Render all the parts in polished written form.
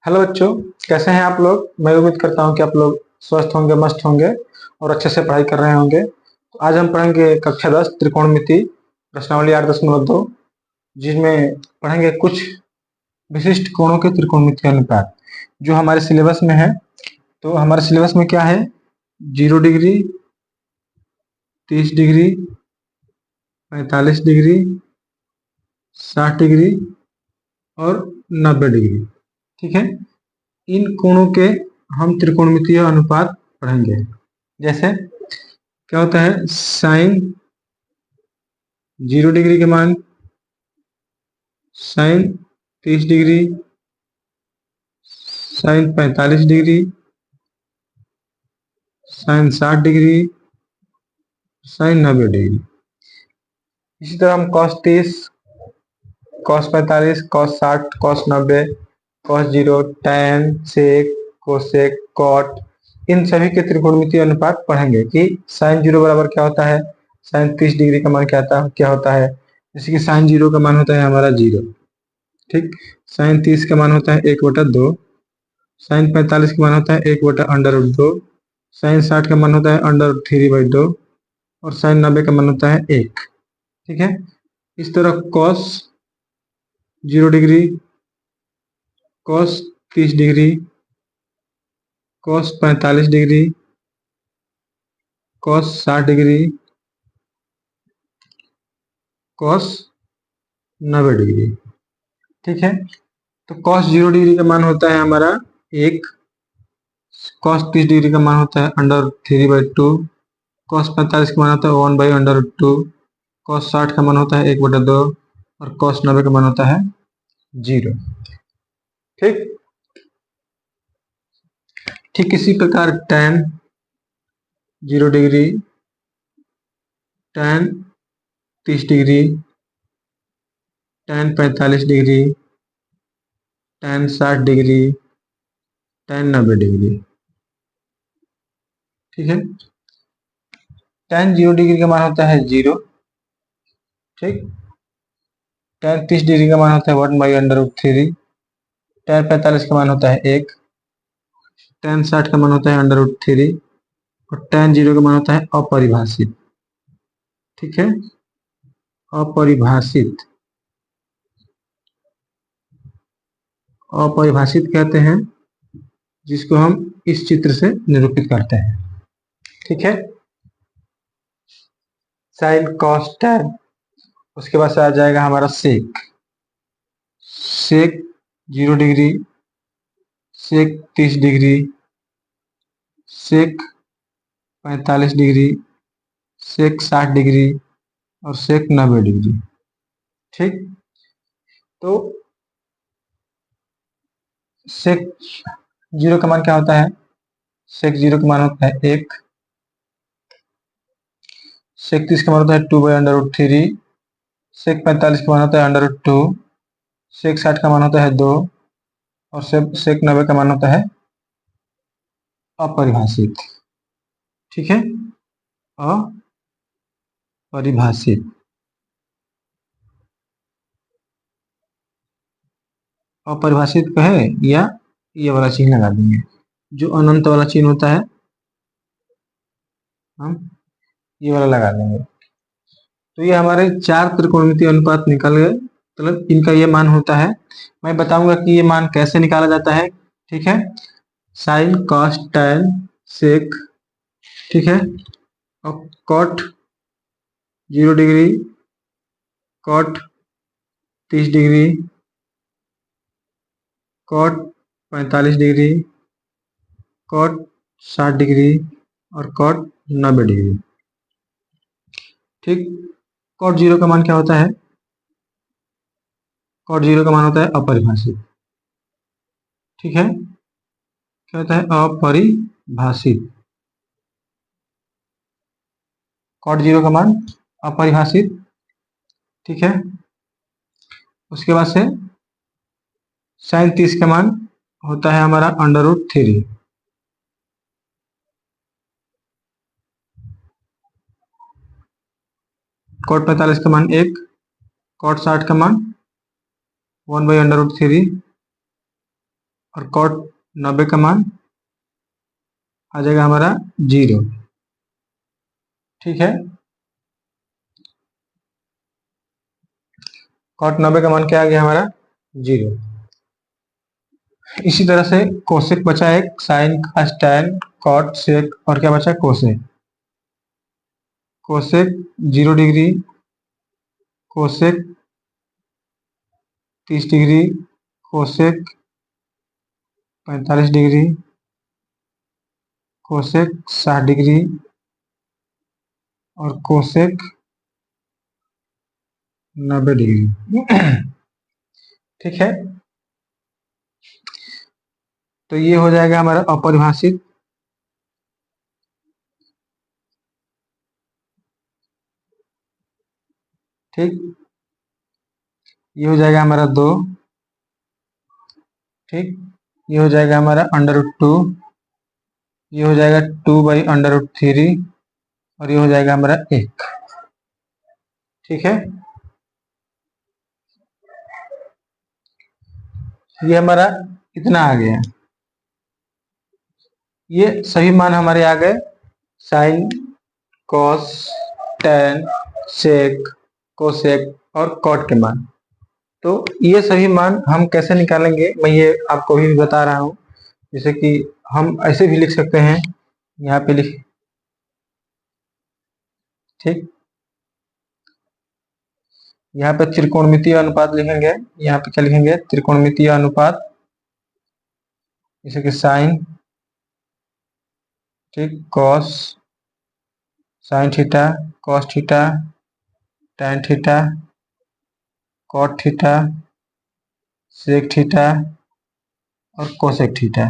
Hello बच्चों, कैसे हैं आप लोग। मैं उम्मीद करता हूं कि आप लोग स्वस्थ होंगे, मस्त होंगे और अच्छे से पढ़ाई कर रहे होंगे। तो आज हम पढ़ेंगे कक्षा 10 त्रिकोणमिति प्रश्नावली 8.2, जिसमें पढ़ेंगे कुछ विशिष्ट कोणों के त्रिकोणमितीय अनुपात जो हमारे सिलेबस में है। तो हमारे सिलेबस में क्या है? 0 डिग्री, 30 डिग्री, 45 डिग्री, 60 डिग्री और 90 डिग्री। ठीक है, इन कोणों के हम त्रिकोणमितीय अनुपात पढ़ेंगे। जैसे क्या होता है? साइन 0 डिग्री के मान, sine 30 degree, sine 45 degree, sine 60 degree, sine 90 degree. इसी तरह हम cos 30, cos 45, cos 60, cos 90, cos 0, tan, sec, cosec, cot, इन सभी के त्रिकोणमितीय अनुपात पढ़ेंगे कि साइन 0 बराबर क्या होता है, साइन 30 डिग्री का मान क्या होता है। जैसे कि साइन 0 का मान होता है हमारा 0। ठीक, साइन 30 का मान होता है 1/2, साइन 45 का मान होता है 1/√2, साइन 60 का मान होता है √3/2 और साइन 90 का मान होता है 1। ठीक है, इस तरह cos 0 degree, cos 30 degree, cos 45 degree, cos 60 degree, cos 90 degree. ठीक है, तो cos 0 डिग्री का मान होता है हमारा 1, cos 30 डिग्री का मान होता है √3/2, cos 45 का मान होता है 1/√2, cos 60 का मान होता है 1/2 और cos 90 का मान होता है 0। ठीक, ठीक इसी प्रकार tan 0 degree, tan 30 degree, tan 45 degree, tan 60 degree, tan 90 degree. ठीक है, tan 0 डिग्री का मान होता है 0। ठीक, tan 30 डिग्री का मान होता है 1/√3, tan 45 का मान होता है 1, tan 60 का मान होता है √3 और tan 0 का मान होता है अपरिभाषित। ठीक है, अपरिभाषित, अपरिभाषित कहते हैं जिसको हम इस चित्र से निरूपित करते हैं। ठीक है, साइन, कॉस, टैन, उसके बाद से आ जाएगा हमारा सेक। सेक 0 डिग्री, सेक 30 डिग्री, सेक 45 डिग्री, सेक 60 डिग्री और सेक 90 डिग्री। ठीक, तो सेक 0 का मान क्या होता है? सेक 0 का मान होता है 1, सेक 30 का मान होता है 2/√3, सेक 45 का मान होता है √2, सेक 60 का मान होता है 2 और सेक 90 का मान होता है अपरिभाषित। ठीक है, अपरिभाषित। अपरिभाषित कहे या ये वाला चिन्ह लगा देंगे, जो अनंत वाला चिन्ह होता है हम ये वाला लगा देंगे। तो ये हमारे 4 त्रिकोणमितीय अनुपात निकल गए, मतलब इनका ये मान होता है। मैं बताऊंगा कि ये मान कैसे निकाला जाता है। ठीक है, साइन, कॉस, टैन, सेक। ठीक है, और cot 0 degree, cot 30 degree, cot 45 degree, cot 60 degree और कॉट 90 डिग्री। ठीक, कॉट 0 का मान क्या होता है? कॉट 0 का मान होता है अपरिभाषित। ठीक है, क्या होता है? अपरिभाषित। कॉट 0 का मान अपरिभाषित। ठीक है, उसके बाद से साइन 30 का मान होता है हमारा √3। कॉट 45 का मान 1, कॉट 60 का मान 1/√3 और कॉट 90 का मान आ जाएगा हमारा 0। ठीक है, कॉट 90 का मान क्या आ गया हमारा 0। इसी तरह से कोसेक बचा एक, साइन, कॉस, टैन, कॉट, सेक और क्या बचा cosec. Cosec 0 degree, cosec 30 degree, cosec 45 degree, cosec 60 degree और कोसेक 90 डिग्री। ठीक है, तो ये हो जाएगा हमारा अपरिभाषित। ठीक, ये हो जाएगा हमारा 2। ठीक, ये हो जाएगा हमारा √2, ये हो जाएगा 2/√3 और ये हो जाएगा हमारा 1। ठीक है, ये हमारा इतना आ गया। ये सभी मान हमारे आ गए, साइन, कॉस, टैन, सेक, कोसेक और कॉट के मान। तो ये सभी मान हम कैसे निकालेंगे, मैं ये आपको भी बता रहा हूँ। जैसे कि हम ऐसे भी लिख सकते हैं, यहाँ पे लिख, ठीक, यहाँ पे त्रिकोणमितीय अनुपात लिखेंगे। यहाँ पे क्या लिखेंगे, त्रिकोणमितीय अनुपात, जैसे कि साइन, ठीक, cos, sine theta, cos theta, tan theta, cot theta, sec theta और कोसेक थीटा।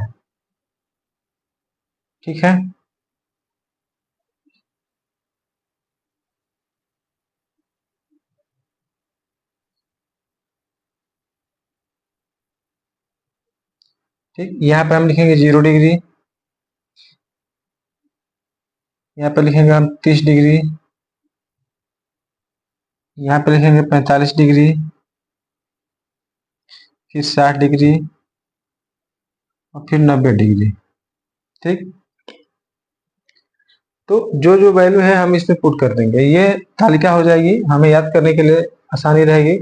ठीक है, ठीक, यहाँ पे हम लिखेंगे 0 डिग्री, यहाँ पे लिखेंगे हम 30 डिग्री, यहाँ पे लिखेंगे 45 डिग्री, फिर 60 डिग्री और फिर 90 डिग्री। ठीक, तो जो जो वैल्यू है हम इसमें पुट कर देंगे, ये तालिका हो जाएगी, हमें याद करने के लिए आसानी रहेगी।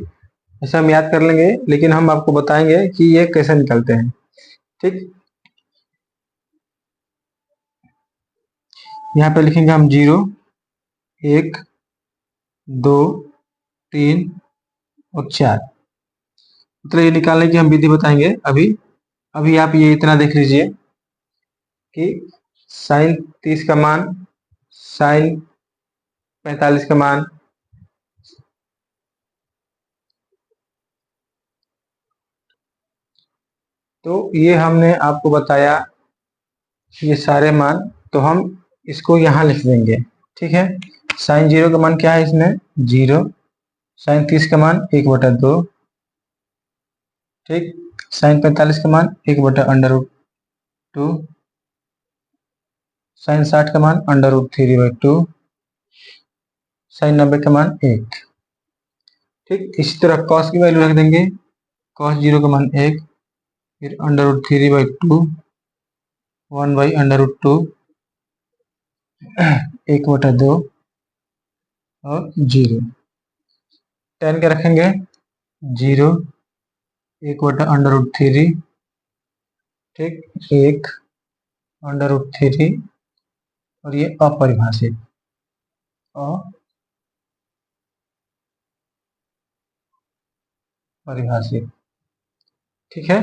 ऐसे हम याद कर लेंगे, लेकिन हम आपको बताएंगे कि ये कैसे निकलते हैं। ठीक, यहाँ पे लिखेंगे हम 0, 1, 2, 3 और 4। मतलब ये निकालने की हम विधि बताएंगे अभी। अभी आप ये इतना देख लीजिए कि साइन 30 का मान, साइन 45 का मान, तो ये हमने आपको बताया ये सारे मान। तो हम इसको यहाँ लिख देंगे। ठीक है, साइन 0 का मान क्या है इसमें 0, साइन 30 का मान 1/2, ठीक, साइन 45 का मान 1/√2, साइन 60 का मान √3/2, साइन 90 का मान 1। ठीक, इसी तरह कॉस की वैल्यू रख देंगे, कॉस 0 का मान 1, फिर √3/2, 1/√2, 1/2 और 0। टेन के रखेंगे 0, 1/√3, ठीक, 1/√3 और ये अपरिभाषित, अपरिभाषित। ठीक है,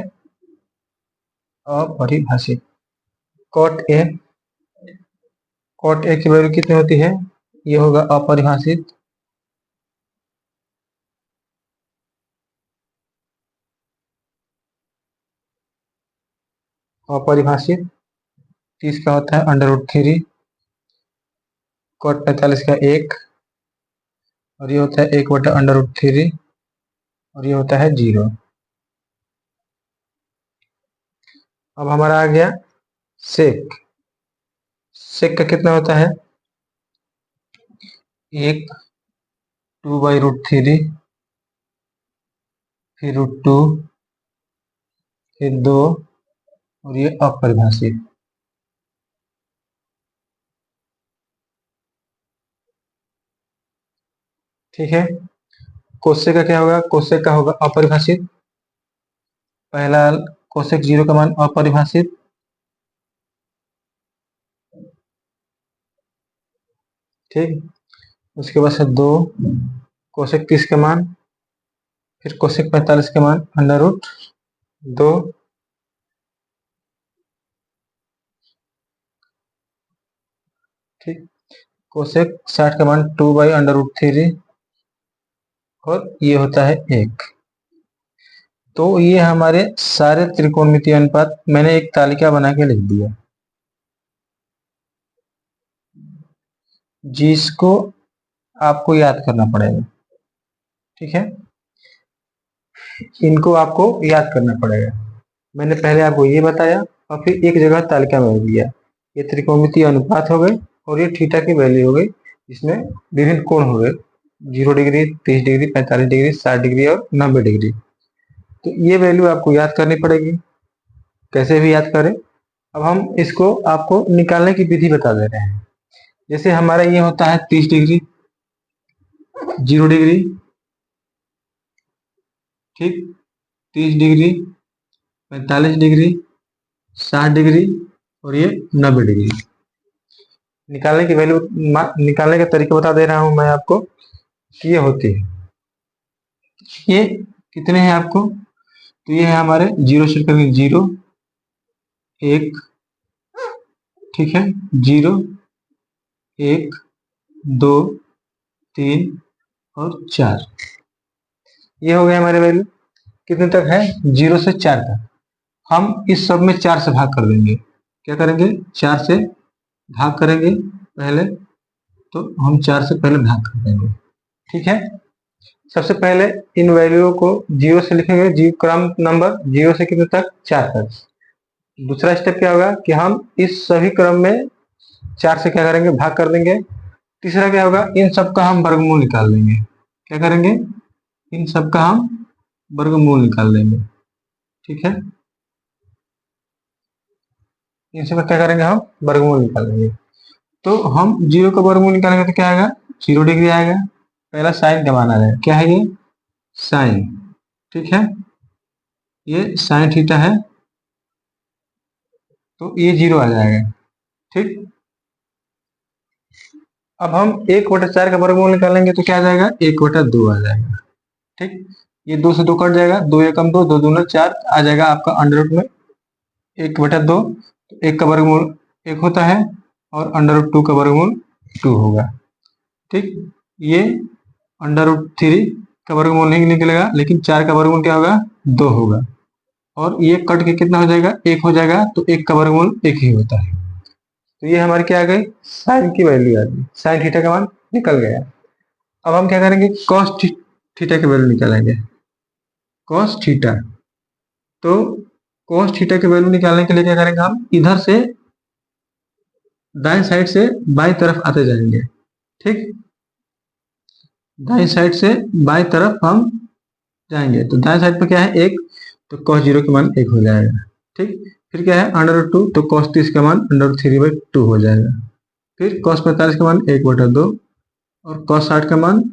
अपरिभाषित। कॉट ए, कॉट ए की वैल्यू कितनी होती है, ये होगा अपरिभाषित, अपरिभाषित 30 का होता है √3, कॉट 45 का 1 और ये होता है 1/√3 और ये होता है 0। अब हमारा आ गया सेक। सेक का कितना होता है 1, 2/√3, फिर √2, फिर 2 और ये अपरिभाषित। ठीक है, कोशेक का क्या होगा? कोशेक का होगा अपरिभाषित। पहला कोशेक 0 का मान अपरिभाषित। ठीक, उसके बाद से 2 कोशेक 30 का मान, फिर कोशेक 45 का मान अंडर रूट 2, ठीक, कोशेक 60 का मान 2/√3 और ये होता है 1। तो ये हमारे सारे त्रिकोणमितीय अनुपात मैंने एक तालिका बना के लिख दिया, जिसको आपको याद करना पड़ेगा। ठीक है, इनको आपको याद करना पड़ेगा। मैंने पहले आपको ये बताया और फिर एक जगह तालिका में दिया। ये त्रिकोणमितीय अनुपात हो गए और ये थीटा की वैल्यू हो गई, जिसमें विभिन्न कोण हो गए, 0 डिग्री, 30 डिग्री, 45 डिग्री, 60 डिग्री और 90 डिग्री। तो ये वैल्यू आपको याद करनी पड़ेगी, कैसे भी याद करें। अब हम इसको आपको निकालने की विधि बता दे रहे हैं। जैसे हमारा ये होता है 30 डिग्री, 0 डिग्री, ठीक, 30 डिग्री, 45 डिग्री, 60 डिग्री और ये 90 डिग्री। निकालने की वैल्यू, निकालने का तरीका बता दे रहा हूं मैं आपको कि ये होती है। ये कितने हैं आपको? तो ये है हमारे 0 से करेंगे 0, 1, ठीक है, 0, 1, 2, 3 और 4। ये हो गया हमारे वैल्यू। कितने तक है? 0 से 4 तक। हम इस सब में 4 से भाग कर देंगे। क्या करेंगे? 4 से भाग करेंगे पहले, तो हम 4 से पहले भाग कर देंगे। ठीक है, सबसे पहले इन वैल्यूओं को 0 से लिखेंगे, जी क्रम नंबर 0 से कितने तक? 4 तक। दूसरा स्टेप क्या होगा कि हम इस सभी क्रम में 4 से क्या करेंगे? भाग कर देंगे। तीसरा क्या होगा? इन सब का हम वर्गमूल निकाल लेंगे। क्या करेंगे? इन सब का हम वर्गमूल निकाल लेंगे। ठीक है, इन सब का क्या करेंगे? हम वर्गमूल निकाल लेंगे। तो हम 0 का वर्गमूल निकालेंगे तो क्या आएगा? 0 डिग्री आएगा। पहला साइन का मान आ जाएगा। क्या है ये? साइन। ठीक है, ये साइन थीटा है, तो ये 0 आ जाएगा। ठीक, अब हम 1/4 का वर्गमूल निकालेंगे तो क्या आ जाएगा? 1/2 आ जाएगा। ठीक, ये 2 से 2 कट जाएगा, 2 एकम 2, 2 दूना 4 आ जाएगा आपका अंडर रूट में 1/2। तो 1 का वर्गमूल 1 होता है और अंडर रूट 2 का वर्गमूल 2 होगा। ठीक, ये अंडर रूट 3 का वर्गमूल नहीं निकलेगा, लेकिन 4 का वर्गमूल क्या होगा? 2 होगा। और ये कट के कितना हो जाएगा? 1 हो जाएगा। तो 1 का वर्गमूल 1 ही होता है। तो ये हमारी क्या आ गई? साइन की वैल्यू आ गई। साइन थीटा का मान निकल गया। अब हम क्या करेंगे? कॉस थीटा की वैल्यू निकालेंगे। कॉस थीटा, तो कॉस थीटा की वैल्यू निकालने के लिए क्या करेंगे? हम इधर से दाएं साइड से बाईं तरफ आते जाएंगे। ठीक, दाएं साइड से बाईं तरफ हम जाएंगे तो दाएं साइड पे क्या है? 1, तो cos 0 का मान 1 हो जाएगा। ठीक, फिर क्या है? अंडर रूट 2, तो cos 30 का मान अंडर रूट 3/2 हो जाएगा। फिर cos 45 का मान 1/2 और cos 60 का मान,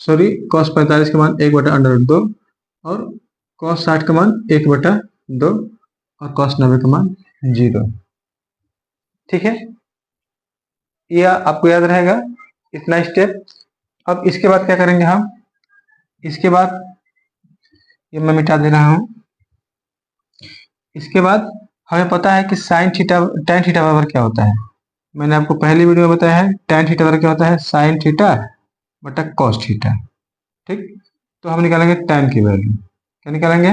सॉरी, cos 45 का मान 1/अंडर रूट 2 और cos 60 का मान 1/2 और cos 90 का मान 0। ठीक है, यह आपको याद रहेगा इतना स्टेप। अब इसके बाद क्या करेंगे हम? इसके बाद ये मैं मिटा दे रहा हूं। इसके बाद हमें पता है कि साइन थीटा tan थीटा बराबर क्या होता है। मैंने आपको पहली वीडियो में बताया है tan थीटा बराबर क्या होता है? साइन थीटा बटा कॉस थीटा। ठीक, तो हम निकालेंगे tan की वैल्यू। क्या निकालेंगे?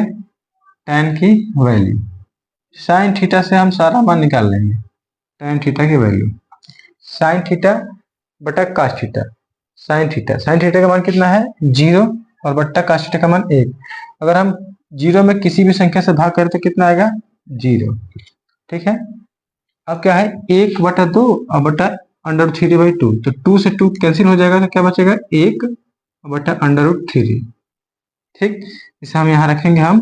tan की वैल्यू। साइन थीटा से हम सारा मान निकाल लेंगे। tan थीटा की वैल्यू साइन थीटा बटा cos थीटा। साइन थीटा का मान कितना है? 0 और बट्टा cos थीटा का मान 1। अगर हम 0 में किसी भी संख्या से भाग करें तो कितना आएगा? 0। ठीक है, अब क्या है? 1/2 और बटा अंडर रूट 3/2, तो 2 से 2 कैंसिल हो जाएगा तो क्या बचेगा? 1/√3। ठीक, इसे हम यहाँ रखेंगे हम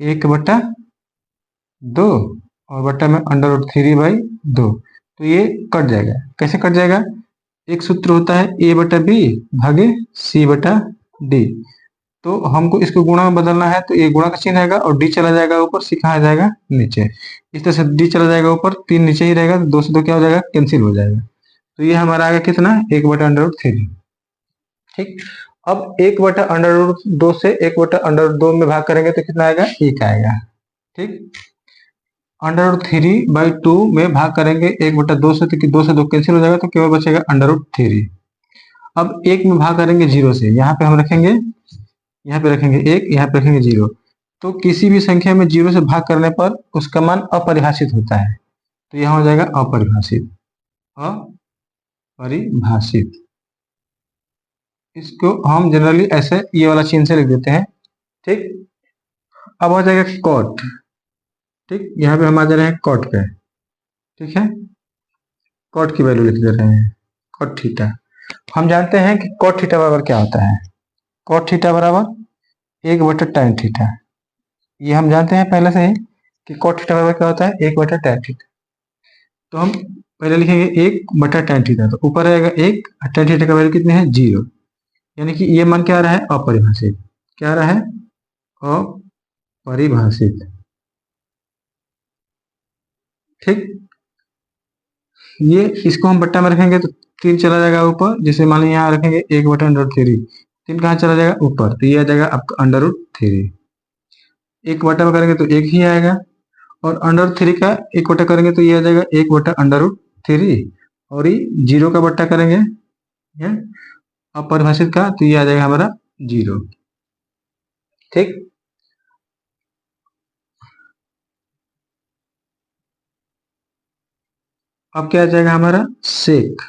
1/2 और बट्टा में √3/2। तो ये कट जाएगा। कैसे कट जाएगा? एक सूत्र होता है a/b भागे c/d। तो हमको इसको गुणा में बदलना है, तो ये गुणा का चिन्ह आएगा और d चला जाएगा ऊपर, c कहाँ जाएगा? नीचे। इस तरह से d चला जाएगा ऊपर, 3 नीचे ही रहेगा, तो 2 से 2 क्या हो जाएगा? कैंसिल हो जाएगा। तो ये हमारा आएगा कितना? 1/√3। ठीक। अब 1/√2 से 1/√2 में भाग करेंगे तो कितना आएगा? 1 आएगा। ठीक। √3/2 में भाग करेंगे 1/2 से, तो 2 से 2 कैंसिल हो जाएगा, तो केवल बचेगा √3। अब 1 में भाग करेंगे 0 से, यहाँ पे हम रखेंगे, यहाँ पे रखेंगे 1, यहाँ पे रखेंगे 0। तो किसी भी संख्या में 0 से भाग करने पर उसका मान अपरिभाषित होता है, तो यहाँ हो जाएगा अपरिभाषित। अपरिभाषित इसको हम जनरली ऐसे ये वाला चिन्ह से लिख देते हैं। ठीक। अब हो जाएगा कॉट। ठीक। यहाँ पे हम आ जा रहे हैं कॉट पे। ठीक है। कॉट की वैल्यू लिख दे रहे हैं, कॉट थीटा। हम जानते हैं कि कॉट थीटा बराबर क्या होता है। कॉट थीटा बराबर 1/tan थीटा। ये हम जानते हैं पहले से ही कि कॉट थीटा बराबर क्या होता है? 1/tan theta. तो हम पहले लिखेंगे 1/tan थीटा, तो ऊपर आएगा 1, tan थीटा का वैल्यू कितने हैं? 0। यानी कि ये मान क्या आ रहा है? अपरिभाषित। क्या आ रहा है? अपरिभाषित। ठीक। ये इसको हम बट्टा में रखेंगे तो 3 चला जाएगा ऊपर, जैसे मान लीजिए यहाँ रखेंगे 1/√3, 3 कहाँ चला जाएगा? ऊपर, तो ये आ जाएगा आपका √3। एक बट्टा में करेंगे तो 1 ही आएगा, और √3 का 1 बट्टा करेंगे तो ये आ जाएगा 1/√3, और ये 0 का बट्टा करेंगे अपरिभाषित का, तो ये आ जाएगा हमारा 0। ठीक। अब क्या आ जाएगा हमारा? सेक।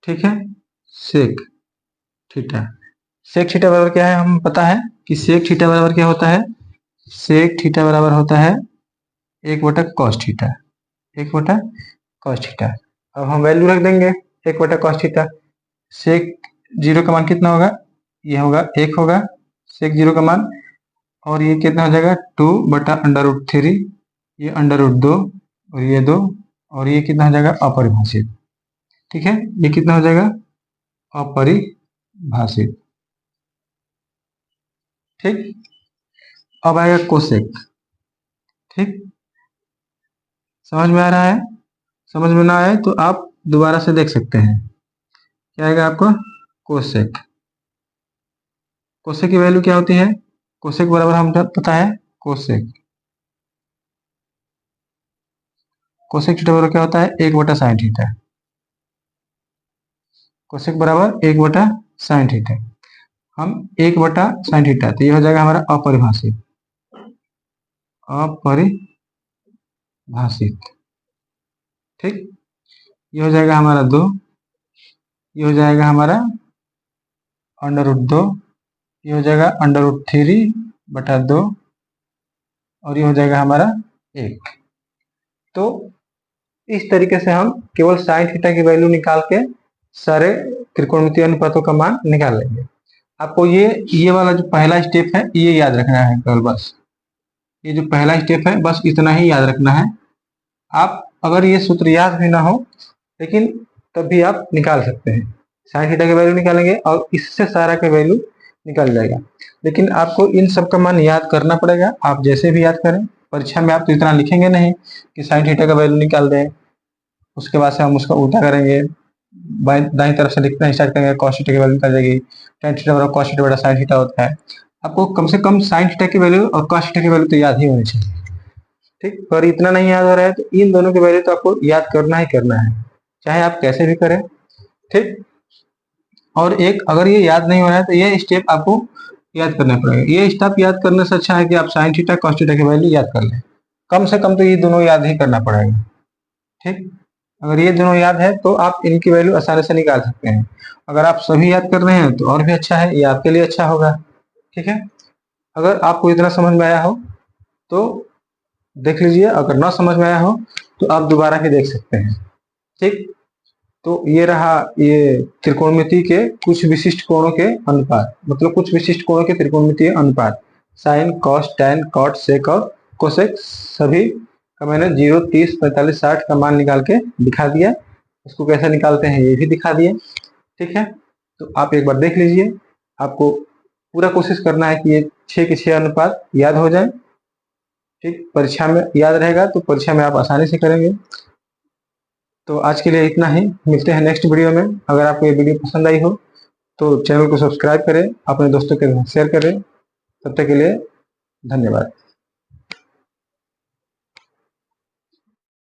ठीक है। Sec theta. सेक थीटा बराबर क्या है? हमें पता है कि सेक थीटा बराबर क्या होता है? सेक थीटा बराबर होता है 1/cos थीटा। 1/cos theta. अब हम वैल्यू रख देंगे 1/cos थीटा। सेक 0 का मान कितना होगा? ये होगा 1 होगा सेक 0 का मान, और ये कितना हो जाएगा? 2/√3, ये √2, और ये 2, और ये कितना हो जाएगा? अपरिभाषित। ठीक है। ये कितना हो जाएगा? अपरिभाषित। ठीक। अब आएगा कोसेक। ठीक। समझ में आ रहा है? समझ में ना आए तो आप दोबारा से देख सकते हैं। क्या आएगा आपको? कोसेक। कोसेक की वैल्यू क्या होती है? कोसेक बराबर हम पता है, कोसेक कोसेक थीटा बराबर क्या होता है? 1/sin theta. कोसेक बराबर 1/sin थीटा। हम 1/sin थीटा, तो ये हो जाएगा हमारा अपरिभाषित। अपरिभाषित। ठीक। ये हो जाएगा हमारा 2, ये हो जाएगा हमारा √2, ये हो जाएगा √3/2, और ये हो जाएगा हमारा 1। तो इस तरीके से हम केवल sin थीटा की वैल्यू निकाल के सारे त्रिकोणमितीय अनुपातों का मान निकाल लेंगे। आपको ये वाला जो पहला स्टेप है ये याद रखना है केवल, बस ये जो पहला स्टेप है बस इतना ही याद रखना है। आप अगर ये सूत्र याद भी ना हो लेकिन तब भी आप निकाल सकते हैं। sin थीटा की वैल्यू निकालेंगे और इससे सारा का वैल्यू निकल जाएगा। लेकिन आपको इन सब का मान याद करना पड़ेगा। आप जैसे भी याद करें, परीक्षा में आप तो इतना लिखेंगे नहीं कि sin थीटा का वैल्यू निकाल दें, उसके बाद से हम उसका उल्टा करेंगे, दाईं तरफ से लिखना स्टार्ट करेंगे, cos थीटा की वैल्यू निकल जाएगी। tan थीटा बराबर cos थीटा बटा sin थीटा होता है। आपको कम से कम sin थीटा की वैल्यू और cos थीटा की वैल्यू तो याद ही होनी चाहिए। ठीक। पर इतना नहीं याद हो रहा है तो इन दोनों की वैल्यू तो आपको याद करना ही करना है, चाहे आप कैसे भी करें। ठीक। और एक अगर ये याद नहीं हो रहा है तो ये स्टेप आपको याद करना पड़ेगा। ये स्टेप याद करने से अच्छा है कि आप sin थीटा cos थीटा की वैल्यू याद कर लें। कम से कम तो ये दोनों याद ही करना पड़ेगा। ठीक। अगर ये दोनों याद है तो आप इनकी वैल्यू आसानी से निकाल सकते हैं। अगर आप सभी याद कर रहे हैं तो और भी अच्छा है, ये आपके लिए अच्छा होगा। ठीक है। अगर आपको इतना समझ में आया हो तो देख लीजिए, अगर ना समझ में आया हो तो आप दोबारा ही देख सकते हैं। ठीक। तो ये रहा ये त्रिकोणमिति के कुछ विशिष्ट कोणों के अनुपात, मतलब कुछ विशिष्ट कोणों के त्रिकोणमितीय अनुपात, साइन, कॉस, टैन, कॉट, सेक और कोसेक सभी का मैंने 0, 30, 45, 60 का मान निकाल के दिखा दिया। इसको कैसे निकालते हैं ये भी दिखा दिए। ठीक है, तो आप एक बार देख लीजिए। आपको पूरा कोशिश करना है कि ये 6 के 6 अनुपात याद हो जाए। ठीक, परीक्षा में याद रहेगा तो परीक्षा में आप आसानी से करेंगे। तो आज के लिए इतना ही, मिलते हैं नेक्स्ट वीडियो में। अगर आपको ये वीडियो पसंद आई हो तो चैनल को सब्सक्राइब करें, अपने दोस्तों के साथ शेयर करें। तब तक के लिए धन्यवाद।